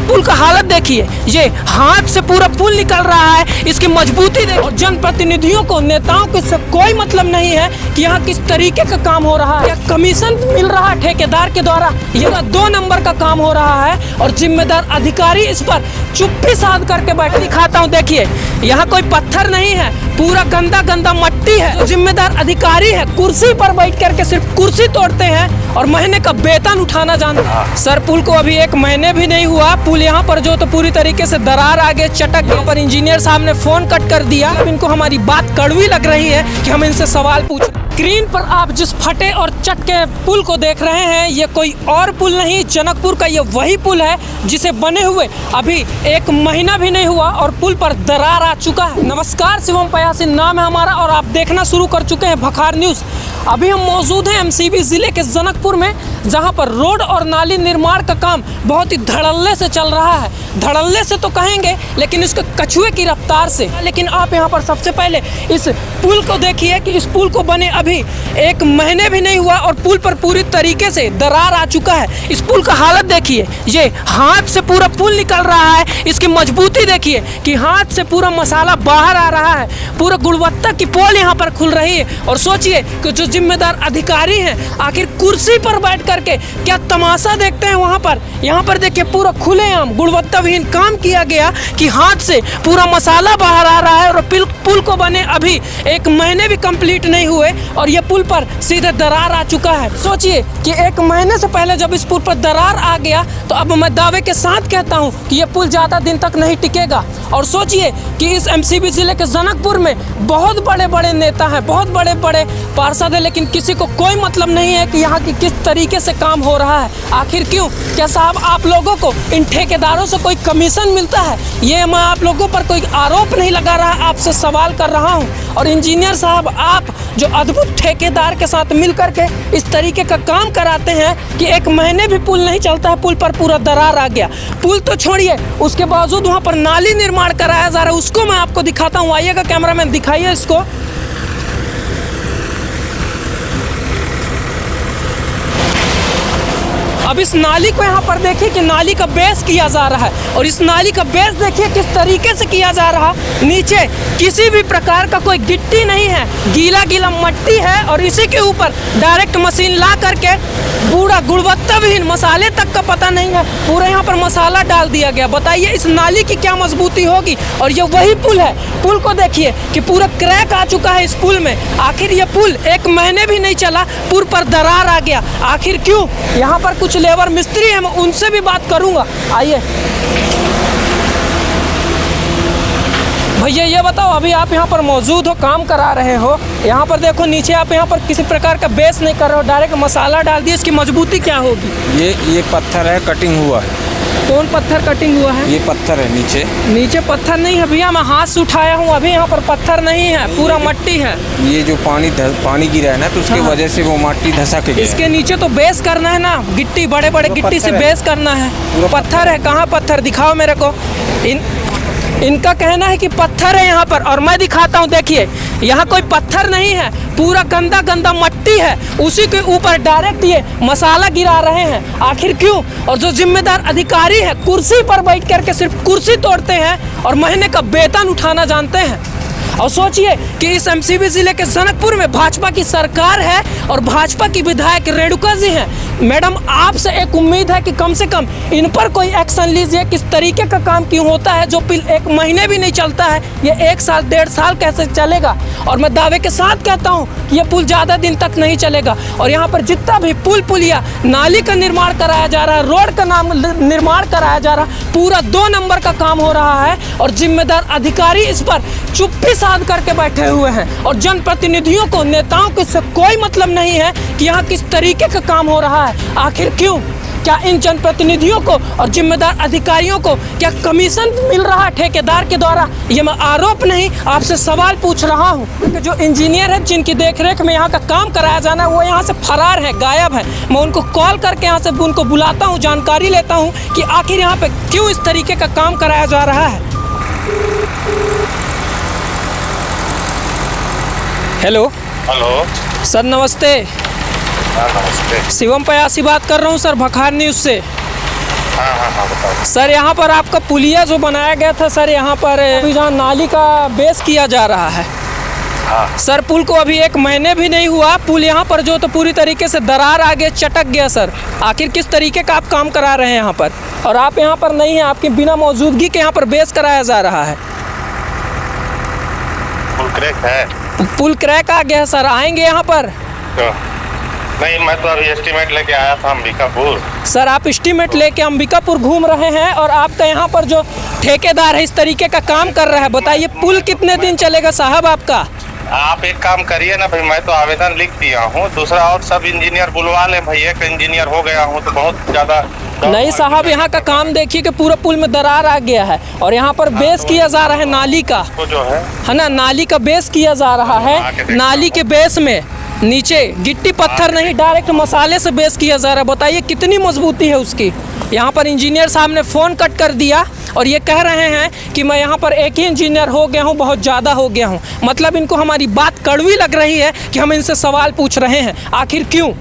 पुल का हालत देखिए, ये हाथ से पूरा पुल निकल रहा है, इसकी मजबूती देखिए। और जनप्रतिनिधियों को, नेताओं को इससे कोई मतलब नहीं है कि यहाँ किस तरीके का काम हो रहा है, या कमीशन मिल रहा है ठेकेदार के द्वारा, यह 2 नंबर का काम हो रहा है और जिम्मेदार अधिकारी इस पर चुप्पी साध करके बैठे। दिखाता हूँ, देखिए यहाँ कोई पत्थर नहीं है, पूरा गंदा गंदा मट्टी है। जो जिम्मेदार अधिकारी है कुर्सी पर बैठ करके सिर्फ कुर्सी तोड़ते हैं और महीने का वेतन उठाना जानते हैं। सर पुल को अभी 1 महीने भी नहीं हुआ, पुल यहाँ पर जो तो पूरी तरीके से दरार आगे चटक गया। पर इंजीनियर साहब ने फोन कट कर दिया। अब इनको हमारी बात कड़वी लग रही है कि हम इनसे सवाल पूछें। स्क्रीन पर आप जिस फटे और चटके पुल को देख रहे हैं, ये कोई और पुल नहीं, जनकपुर का ये वही पुल है जिसे बने हुए अभी 1 महीना भी नहीं हुआ और पुल पर दरार आ चुका है। नमस्कार, शिवम पयासी नाम है हमारा और आप देखना शुरू कर चुके हैं भखार न्यूज़। अभी हम मौजूद हैं एमसीबी ज़िले के जनकपुर में, जहां पर रोड और नाली निर्माण का काम बहुत ही धड़ल्ले से चल रहा है। धड़ल्ले से तो कहेंगे, लेकिन इसके कछुए की रफ्तार से। लेकिन आप यहां पर सबसे पहले इस पुल को देखिए कि इस पुल को बने अभी 1 महीने भी नहीं हुआ और पुल पर पूरी तरीके से दरार आ चुका है। इस पुल का हालत देखिए, ये हाथ से पूरा पुल निकल रहा है, इसकी मजबूती देखिए कि हाथ से पूरा मसाला बाहर आ रहा है। पूरा गुणवत्ता की पोल यहाँ पर खुल रही है। और सोचिए कि जो जिम्मेदार अधिकारी हैं आखिर कुर्सी पर बैठ करके क्या तमाशा देखते हैं वहाँ पर। यहाँ पर देखिए पूरा खुलेआम गुणवत्ताविहीन काम किया गया कि हाथ से पूरा मसाला बाहर आ रहा है। और पुल को बने अभी 1 महीने भी कंप्लीट नहीं हुए और ये पुल पर सीधे दरार आ चुका है। सोचिए कि 1 महीने से पहले जब इस पुल पर दरार आ गया तो अब मैं दावे के साथ कहता हूँ कि ये पुल ज़्यादा दिन तक नहीं टिकेगा। और सोचिए कि इस एमसीबी ज़िले के जनकपुर में बहुत बड़े बड़े नेता हैं, बहुत बड़े बड़े पार्षद हैं, लेकिन किसी को कोई मतलब नहीं है कि यहाँ की किस तरीके से काम हो रहा है। आखिर क्यों? क्या साहब आप लोगों को इन ठेकेदारों से कोई कमीशन मिलता है? ये मैं आप लोगों पर कोई आरोप नहीं लगा रहा, आपसे सवाल कर रहा हूँ। और इंजीनियर साहब, आप जो अद्भुत ठेकेदार के साथ मिल करके इस तरीके का काम कराते हैं कि 1 महीने भी पुल नहीं चलता है, पुल पर पूरा दरार आ गया। पुल तो छोड़िए, उसके बावजूद वहाँ पर नाली निर्माण कराया जा रहा है, उसको मैं आपको दिखाता हूँ। आइएगा कैमरामैन, दिखाइए इसको। अब इस नाली को यहाँ पर देखिए कि नाली का बेस किया जा रहा है और इस नाली का बेस देखिए किस तरीके से किया जा रहा है। नीचे किसी भी प्रकार का कोई गिट्टी नहीं है, गीला गीला मट्टी है और इसी के ऊपर डायरेक्ट मशीन ला करके पूरा गुणवत्ताविहीन, मसाले तक का पता नहीं है, पूरा यहाँ पर मसाला डाल दिया गया। बताइए इस नाली की क्या मजबूती होगी। और ये वही पुल है, पुल को देखिए कि पूरा क्रैक आ चुका है इस पुल में। आखिर ये पुल 1 महीने भी नहीं चला, पुल पर दरार आ गया। आखिर क्यों? यहाँ पर कुछ लेबर मिस्त्री हैं, मैं उनसे भी बात करूंगा। आइए भैया, ये बताओ, अभी आप यहाँ पर मौजूद हो, काम करा रहे हो, यहाँ पर देखो नीचे आप यहाँ पर किसी प्रकार का बेस नहीं कर रहे हो, डायरेक्ट मसाला डाल दिया। इसकी मजबूती क्या होगी? ये पत्थर है, कटिंग हुआ है। कौन पत्थर कटिंग हुआ है? ये पत्थर है। नीचे पत्थर नहीं है भैया, मैं हाथ से उठाया हूँ, अभी यहाँ पर पत्थर नहीं है, पूरा मट्टी है। ये जो पानी गिरा है ना, तो उसकी वजह से वो मट्टी धसक गई। इसके नीचे तो बेस करना है ना, गिट्टी, बड़े बड़े गिट्टी से बेस करना है। पत्थर है? कहाँ पत्थर? दिखाओ मेरे को। इनका कहना है कि पत्थर है यहाँ पर, और मैं दिखाता हूँ। देखिए यहाँ कोई पत्थर नहीं है, पूरा गंदा गंदा मट्टी है, उसी के ऊपर डायरेक्ट ये मसाला गिरा रहे हैं। आखिर क्यों? और जो जिम्मेदार अधिकारी है कुर्सी पर बैठ करके सिर्फ कुर्सी तोड़ते हैं और महीने का वेतन उठाना जानते हैं। और सोचिए कि इस एमसीबी ज़िले के जनकपुर में भाजपा की सरकार है और भाजपा की विधायक रेणुका जी हैं। मैडम, आपसे एक उम्मीद है कि कम से कम इन पर कोई एक्शन लीजिए। किस तरीके का काम क्यों होता है? जो पुल 1 महीने भी नहीं चलता है, ये 1 साल 1.5 साल कैसे चलेगा? और मैं दावे के साथ कहता हूँ कि ये पुल ज़्यादा दिन तक नहीं चलेगा। और यहाँ पर जितना भी पुलिया, नाली का निर्माण कराया जा रहा है, रोड का निर्माण कराया जा रहा है, पूरा 2 नंबर का काम हो रहा है और जिम्मेदार अधिकारी इस पर चुप्पी साध करके बैठे हुए हैं। और जनप्रतिनिधियों को, नेताओं को इससे कोई मतलब नहीं है कि यहाँ किस तरीके का काम हो रहा है। आखिर क्यों? क्या इन जनप्रतिनिधियों को और जिम्मेदार अधिकारियों को क्या कमीशन मिल रहा है ठेकेदार के द्वारा? ये मैं आरोप नहीं, आपसे सवाल पूछ रहा हूँ। जो इंजीनियर है जिनकी देखरेख में यहाँ का काम कराया जाना है, वो यहाँ से फरार है, गायब है। मैं उनको कॉल करके यहाँ से उनको बुलाता हूँ, जानकारी लेता हूँ कि आखिर यहाँ पे क्यों इस तरीके का काम कराया जा रहा है। हेलो सर, नमस्ते। नमस्ते। शिवम पयासी बात कर रहा हूँ सर, भखार न्यूज़ से। हाँ बताओ। सर यहाँ पर आपका पुलिया जो बनाया गया था सर, यहाँ पर अभी जहाँ नाली का बेस किया जा रहा है हाँ सर, पुल को अभी 1 महीने भी नहीं हुआ, पुल यहाँ पर जो तो पूरी तरीके से दरार आगे चटक गया सर। आखिर किस तरीके का आप काम करा रहे हैं यहाँ पर, और आप यहाँ पर नहीं हैं, आपकी बिना मौजूदगी के यहाँ पर बेस कराया जा रहा है। पुल क्रैक है? पुल क्रैक आ गया है सर, आएंगे यहाँ पर? तो नहीं, मैं तो अभी एस्टीमेट लेके आया था अंबिकापुर। सर आप एस्टीमेट लेके अंबिकापुर घूम रहे हैं और आपका यहाँ पर जो ठेकेदार है इस तरीके का काम कर रहा है, बताइए पुल कितने दिन चलेगा साहब आपका? आप एक काम करिए ना भाई, मैं तो आवेदन लिख दिया हूँ, दूसरा और सब इंजीनियर बुलवा लें भाई, एक इंजीनियर हो गया हूँ तो बहुत ज़्यादा। नहीं साहब, यहाँ का काम देखिए कि पूरा पुल में दरार आ गया है और यहाँ पर बेस किया जा रहा है नाली का, तो जो है ना, नाली का बेस किया जा रहा है। नाली के बेस में नीचे गिट्टी पत्थर नहीं, डायरेक्ट मसाले से बेस किया जा रहा है। बताइए कितनी मजबूती है उसकी। यहाँ पर इंजीनियर साहब ने फ़ोन कट कर दिया और ये कह रहे हैं कि मैं यहाँ पर एक ही इंजीनियर हो गया हूँ, बहुत ज़्यादा हो गया हूँ। मतलब इनको हमारी बात कड़वी लग रही है कि हम इनसे सवाल पूछ रहे हैं, आखिर क्यों?